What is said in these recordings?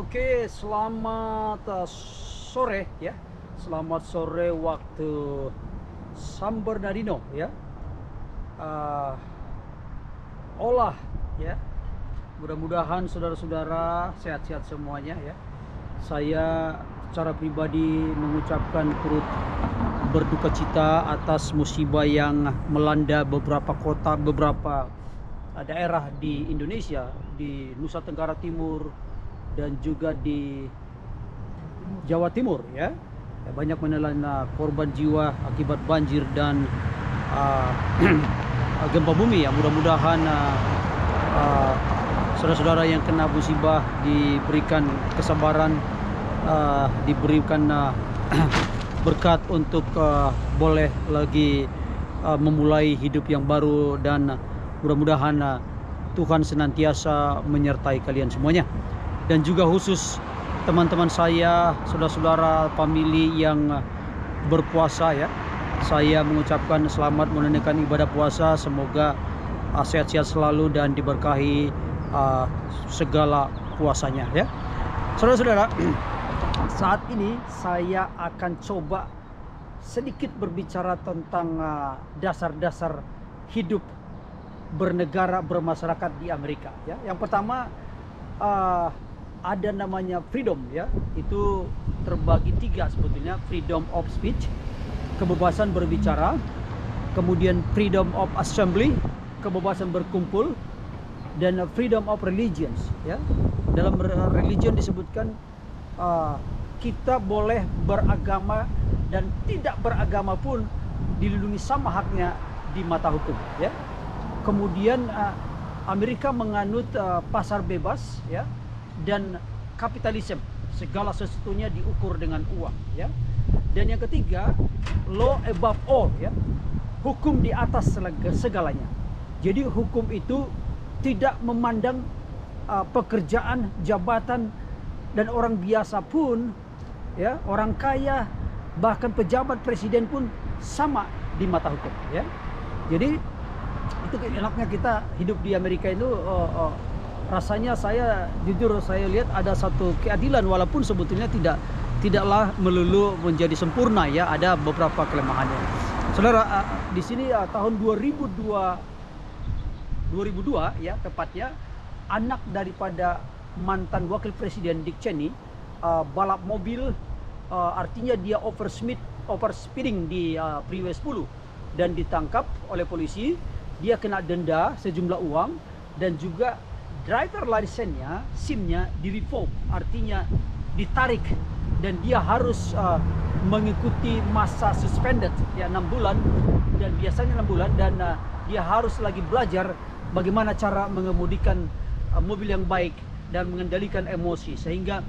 Oke, selamat sore ya. Selamat sore waktu San Bernardino ya. Uh, Olah ya. Mudah-mudahan saudara-saudara sehat-sehat semuanya ya. Saya secara pribadi mengucapkan turut berduka cita atas musibah yang melanda beberapa kota, beberapa daerah di Indonesia, di Nusa Tenggara Timur dan juga di Jawa Timur ya. Banyak menelan korban jiwa akibat banjir dan gempa bumi ya. Mudah-mudahan saudara-saudara yang kena musibah diberikan kesabaran, diberikan berkat untuk boleh lagi memulai hidup yang baru, dan mudah-mudahan Tuhan senantiasa menyertai kalian semuanya. Dan juga khusus teman-teman saya, saudara-saudara, family yang berpuasa ya. Saya mengucapkan selamat menunaikan ibadah puasa. Semoga sehat-sehat selalu dan diberkahi segala puasanya ya. Saudara-saudara, saat ini saya akan coba sedikit berbicara tentang dasar-dasar hidup bernegara, bermasyarakat di Amerika ya. Yang pertama, ada namanya freedom ya. Itu terbagi tiga sebetulnya: freedom of speech, kebebasan berbicara, kemudian freedom of assembly, kebebasan berkumpul, dan freedom of religions ya. Dalam religion disebutkan kita boleh beragama dan tidak beragama pun dilindungi sama haknya di mata hukum ya. Kemudian Amerika menganut pasar bebas ya, dan kapitalisme, segala sesuatunya diukur dengan uang ya. Dan yang ketiga, law above all ya, hukum di atas segalanya. Jadi hukum itu tidak memandang pekerjaan, jabatan, dan orang biasa pun ya, orang kaya, bahkan pejabat presiden pun sama di mata hukum ya. Jadi itu enaknya kita hidup di Amerika itu. Rasanya saya jujur, saya lihat ada satu keadilan, walaupun sebetulnya tidaklah melulu menjadi sempurna ya, ada beberapa kelemahannya. Saudara, di sini tahun 2002 ya tepatnya, anak daripada mantan wakil presiden Dick Cheney balap mobil, artinya dia overspeeding di Freeway 10 dan ditangkap oleh polisi. Dia kena denda sejumlah uang, dan juga driver license-nya, SIM-nya di-revoke, artinya ditarik, dan dia harus mengikuti masa suspended ya 6 bulan, dan biasanya 6 bulan, dan dia harus lagi belajar bagaimana cara mengemudikan mobil yang baik dan mengendalikan emosi, sehingga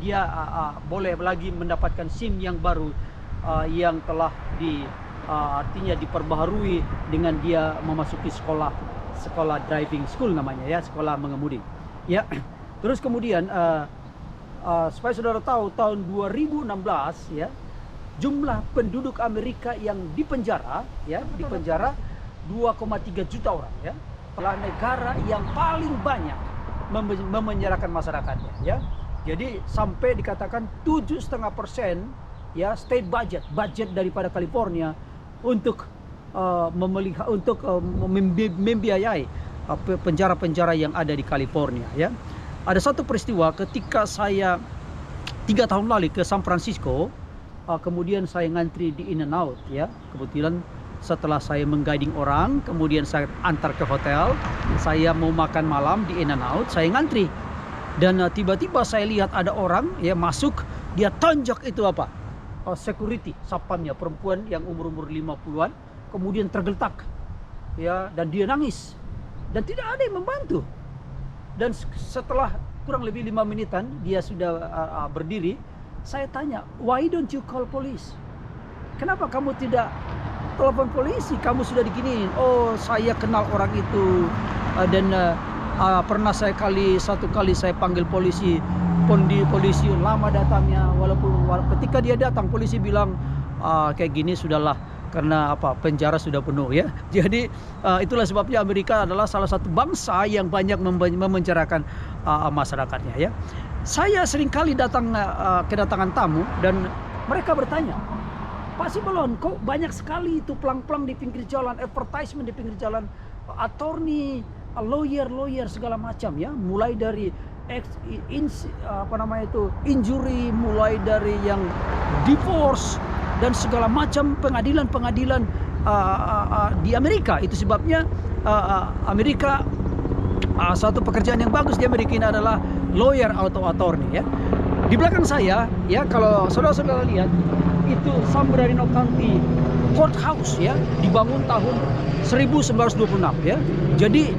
dia boleh lagi mendapatkan SIM yang baru yang telah artinya diperbaharui dengan dia memasuki sekolah driving school namanya ya, sekolah mengemudi ya. Terus kemudian supaya saudara tahu, tahun 2016 ya, jumlah penduduk Amerika yang dipenjara ya, 2,3 juta orang ya. Adalah negara yang paling banyak memenjarakan masyarakatnya ya. Jadi sampai dikatakan 7,5% ya state budget daripada California untuk membiayai penjara-penjara yang ada di California ya. Ada satu peristiwa ketika saya 3 tahun lalu ke San Francisco, kemudian saya ngantri di In-N-Out ya. Kebetulan setelah saya mengguiding orang, kemudian saya antar ke hotel, saya mau makan malam di In-N-Out, saya ngantri, dan tiba-tiba saya lihat ada orang ya masuk, dia tonjok itu security sapamnya, perempuan yang umur 50-an, kemudian tergeletak ya, dan dia nangis dan tidak ada yang membantu. Dan setelah kurang lebih 5 menitan dia sudah berdiri, saya tanya, why don't you call police? Kenapa kamu tidak telepon polisi? Kamu sudah diginiin. Oh, saya kenal orang itu, dan pernah satu kali saya panggil polisi, polisi lama datangnya, walaupun ketika dia datang polisi bilang kayak gini, sudahlah, karena penjara sudah penuh ya. Jadi itulah sebabnya Amerika adalah salah satu bangsa yang banyak memenjarakan masyarakatnya ya. saya seringkali kedatangan tamu dan mereka bertanya, Pak Sibolon, kok banyak sekali itu pelang-pelang di pinggir jalan, advertisement di pinggir jalan, attorney, lawyer segala macam ya, mulai dari injury, mulai dari yang divorce dan segala macam pengadilan di Amerika. Itu sebabnya Amerika, satu pekerjaan yang bagus di Amerika ini adalah lawyer atau attorney ya. Di belakang saya ya, kalau saudara-saudara lihat, itu San Bernardino County Courthouse ya, dibangun tahun 1926 ya. Jadi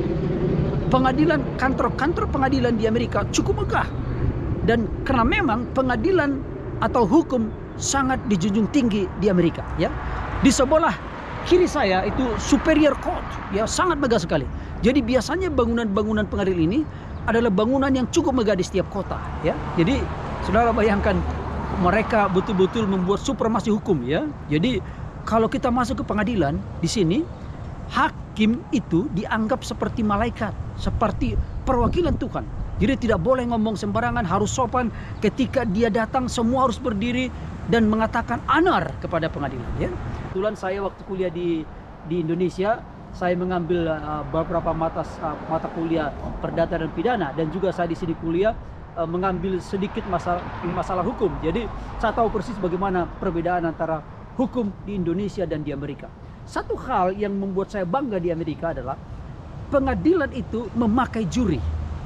kantor pengadilan di Amerika cukup megah, dan karena memang pengadilan atau hukum sangat dijunjung tinggi di Amerika ya. Di sebelah kiri saya itu Superior Court ya, sangat megah sekali. Jadi biasanya bangunan-bangunan pengadilan ini adalah bangunan yang cukup megah di setiap kota ya. Jadi saudara bayangkan, mereka betul-betul membuat supremasi hukum ya. Jadi kalau kita masuk ke pengadilan di sini, hakim itu dianggap seperti malaikat, seperti perwakilan Tuhan. Jadi tidak boleh ngomong sembarangan, harus sopan. Ketika dia datang, semua harus berdiri dan mengatakan anar kepada pengadilan ya. Kebetulan saya waktu kuliah di Indonesia, saya mengambil beberapa mata kuliah perdata dan pidana, dan juga saya di sini kuliah mengambil sedikit masalah hukum. Jadi saya tahu persis bagaimana perbedaan antara hukum di Indonesia dan di Amerika. Satu hal yang membuat saya bangga di Amerika adalah pengadilan itu memakai juri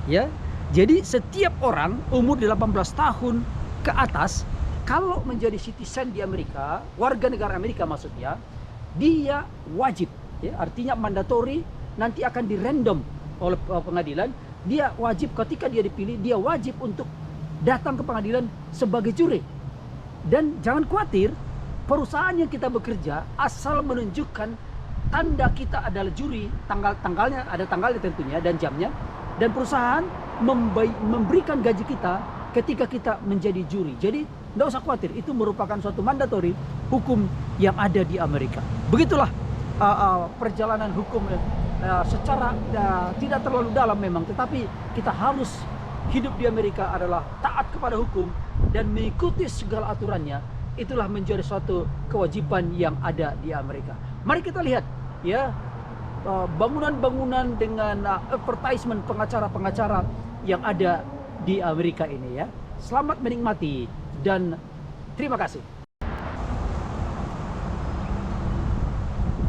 ya. Jadi setiap orang umur 18 tahun ke atas, kalau menjadi citizen di Amerika, warga negara Amerika maksudnya, dia wajib ya, artinya mandatory, nanti akan dirandom oleh pengadilan. Dia wajib, ketika dia dipilih, dia wajib untuk datang ke pengadilan sebagai juri. Dan jangan khawatir, perusahaan yang kita bekerja asal menunjukkan tanda kita adalah juri, tanggalnya ada tanggalnya tentunya dan jamnya, dan perusahaan memberikan gaji kita ketika kita menjadi juri. Jadi tidak usah khawatir, itu merupakan suatu mandatori hukum yang ada di Amerika. Begitulah perjalanan hukum secara tidak terlalu dalam memang, tetapi kita harus hidup di Amerika adalah taat kepada hukum dan mengikuti segala aturannya. Itulah menjadi suatu kewajiban yang ada di Amerika. Mari kita lihat ya, bangunan-bangunan dengan advertisement pengacara-pengacara yang ada di Amerika ini ya. Selamat menikmati dan terima kasih.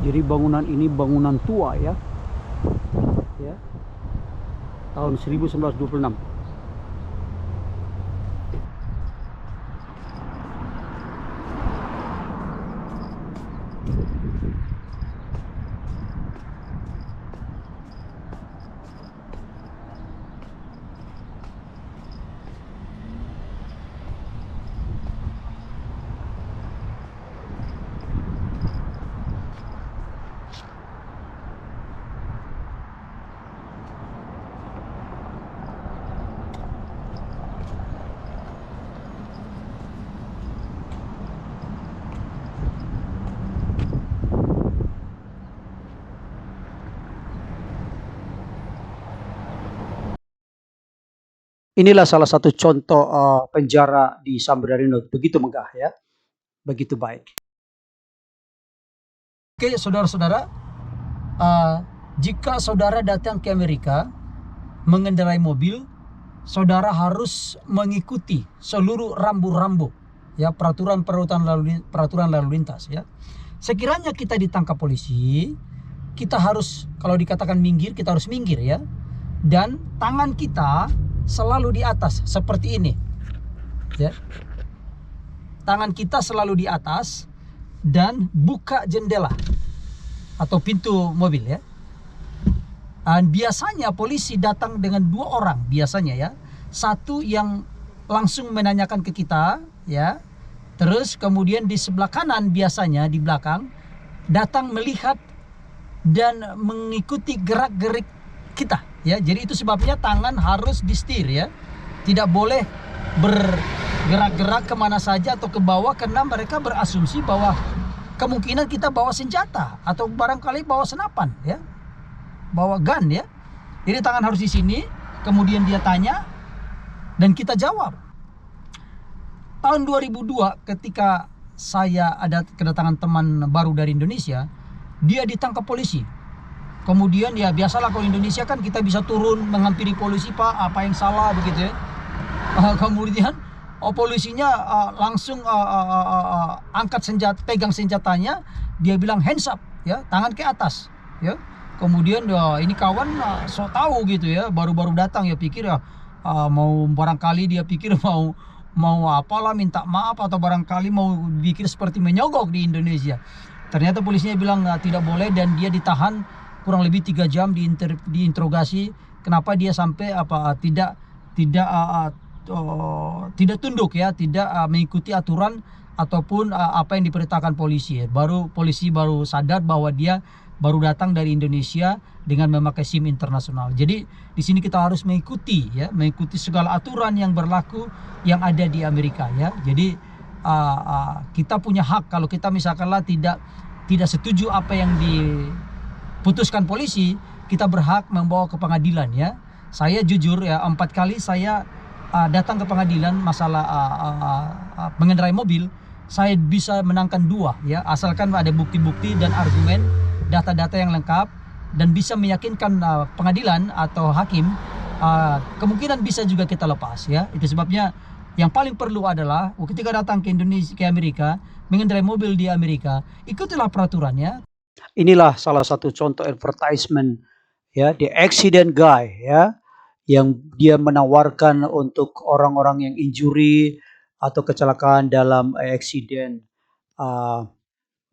Jadi bangunan ini bangunan tua ya. Ya. Tahun 1926. Inilah salah satu contoh penjara di San Bernardino, begitu megah ya, begitu baik. Oke saudara-saudara, jika saudara datang ke Amerika mengendarai mobil, saudara harus mengikuti seluruh rambu-rambu ya, peraturan lalu lintas ya. Sekiranya kita ditangkap polisi, kita harus, kalau dikatakan minggir, kita harus minggir ya, dan tangan kita selalu di atas seperti ini ya. Tangan kita selalu di atas dan buka jendela atau pintu mobil ya. Dan biasanya polisi datang dengan 2 orang biasanya ya. Satu yang langsung menanyakan ke kita ya. Terus kemudian di sebelah kanan biasanya di belakang datang melihat dan mengikuti gerak-gerik kita ya. Jadi itu sebabnya tangan harus di setir ya, tidak boleh bergerak-gerak kemana saja atau ke bawah, karena mereka berasumsi bahwa kemungkinan kita bawa senjata atau barangkali bawa senapan ya, bawa gun ya. Jadi tangan harus di sini, kemudian dia tanya Dan kita jawab. Tahun 2002 ketika saya ada kedatangan teman baru dari Indonesia, dia ditangkap polisi. Kemudian ya biasalah kalau Indonesia kan kita bisa turun menghampiri polisi, Pak, apa yang salah begitu ya. Kemudian polisinya langsung angkat senjata, pegang senjatanya, dia bilang hands up ya, tangan ke atas ya. Kemudian ini kawan so tahu gitu ya, baru-baru datang ya, pikir ya mau barangkali dia pikir mau apalah, minta maaf atau barangkali mau pikir seperti menyogok di Indonesia. Ternyata polisinya bilang tidak boleh, dan dia ditahan kurang lebih 3 jam diinterogasi. Kenapa dia sampai tidak tunduk ya, tidak mengikuti aturan ataupun apa yang diperintahkan polisi ya. Polisi baru sadar bahwa dia baru datang dari Indonesia dengan memakai SIM internasional. Jadi di sini kita harus mengikuti segala aturan yang berlaku yang ada di Amerika ya. Jadi kita punya hak, kalau kita misalkanlah tidak setuju apa yang diputuskan polisi, kita berhak membawa ke pengadilan ya. Saya jujur ya, 4 kali saya datang ke pengadilan masalah mengendarai mobil, saya bisa menangkan 2 ya, asalkan ada bukti-bukti dan argumen, data-data yang lengkap, dan bisa meyakinkan pengadilan atau hakim, kemungkinan bisa juga kita lepas ya. Itu sebabnya yang paling perlu adalah ketika datang ke Indonesia, ke Amerika, mengendarai mobil di Amerika, ikutilah peraturannya. Inilah salah satu contoh advertisement ya, The Accident Guy ya, yang dia menawarkan untuk orang-orang yang injury atau kecelakaan dalam accident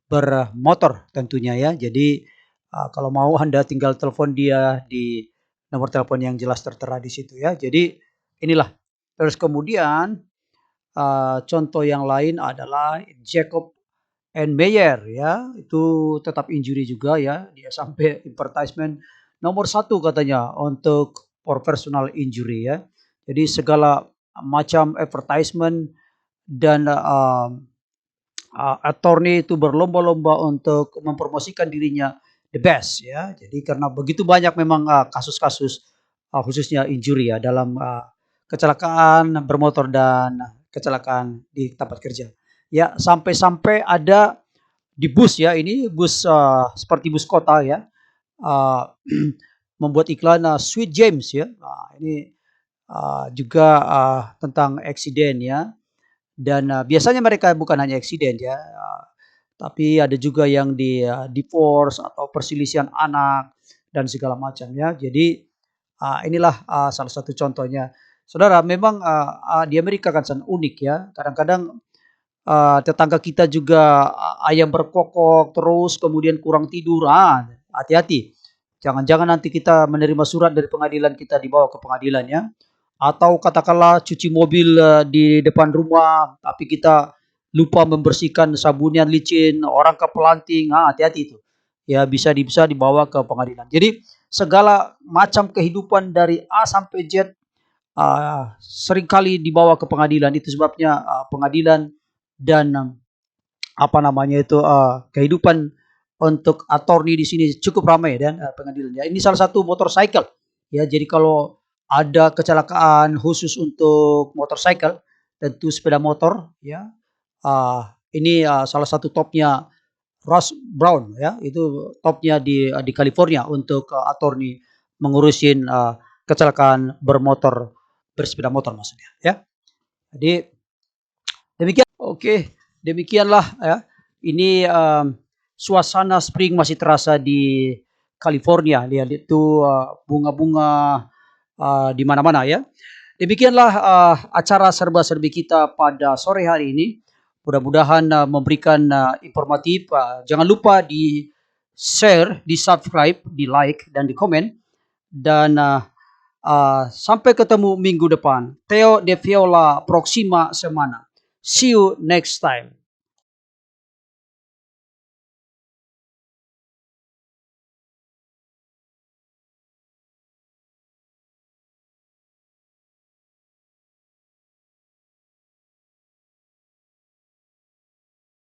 bermotor tentunya ya. Jadi kalau mau Anda tinggal telepon dia di nomor telepon yang jelas tertera di situ ya. Jadi inilah. Terus kemudian contoh yang lain adalah Jacob and Meyer ya, itu tetap injury juga ya. Dia sampai advertisement nomor 1 katanya untuk for personal injury ya. Jadi segala macam advertisement dan attorney itu berlomba-lomba untuk mempromosikan dirinya the best ya. Jadi karena begitu banyak memang kasus-kasus khususnya injury ya dalam kecelakaan bermotor dan kecelakaan di tempat kerja. Ya, sampai-sampai ada di bus ya, ini bus seperti bus kota ya. Membuat iklan Sweet James ya. Ini juga tentang eksiden ya. Dan biasanya mereka bukan hanya eksiden ya, tapi ada juga yang di divorce atau perselisihan anak dan segala macam ya. Jadi inilah salah satu contohnya. Saudara, memang di Amerika kan sangat unik ya. Kadang-kadang tetangga kita juga ayam berkokok terus, kemudian kurang tidur. Hati-hati. Jangan-jangan nanti kita menerima surat dari pengadilan, kita dibawa ke pengadilan ya. Atau katakanlah cuci mobil di depan rumah, tapi kita lupa membersihkan sabunnya licin, orang ke pelanting, hati-hati itu. Ya bisa dibawa ke pengadilan. Jadi segala macam kehidupan dari A sampai Z seringkali dibawa ke pengadilan. Itu sebabnya pengadilan dan kehidupan untuk attorney di sini cukup ramai dan pengadilan. Ya, ini salah satu motorcycle. Ya, jadi kalau ada kecelakaan khusus untuk motorcycle, tentu sepeda motor ya. Ini salah satu topnya Ross Brown ya, itu topnya di California untuk attorney mengurusin kecelakaan bersepeda motor maksudnya ya. Jadi demikian. Oke, demikianlah ya. Ini suasana spring masih terasa di California. Lihat itu bunga-bunga di mana-mana ya. Demikianlah acara serba-serbi kita pada sore hari ini. Mudah-mudahan memberikan informatif. Jangan lupa di share, di subscribe, di like, dan di komen. Dan sampai ketemu minggu depan. Theo de Viola Proxima Semana. See you next time.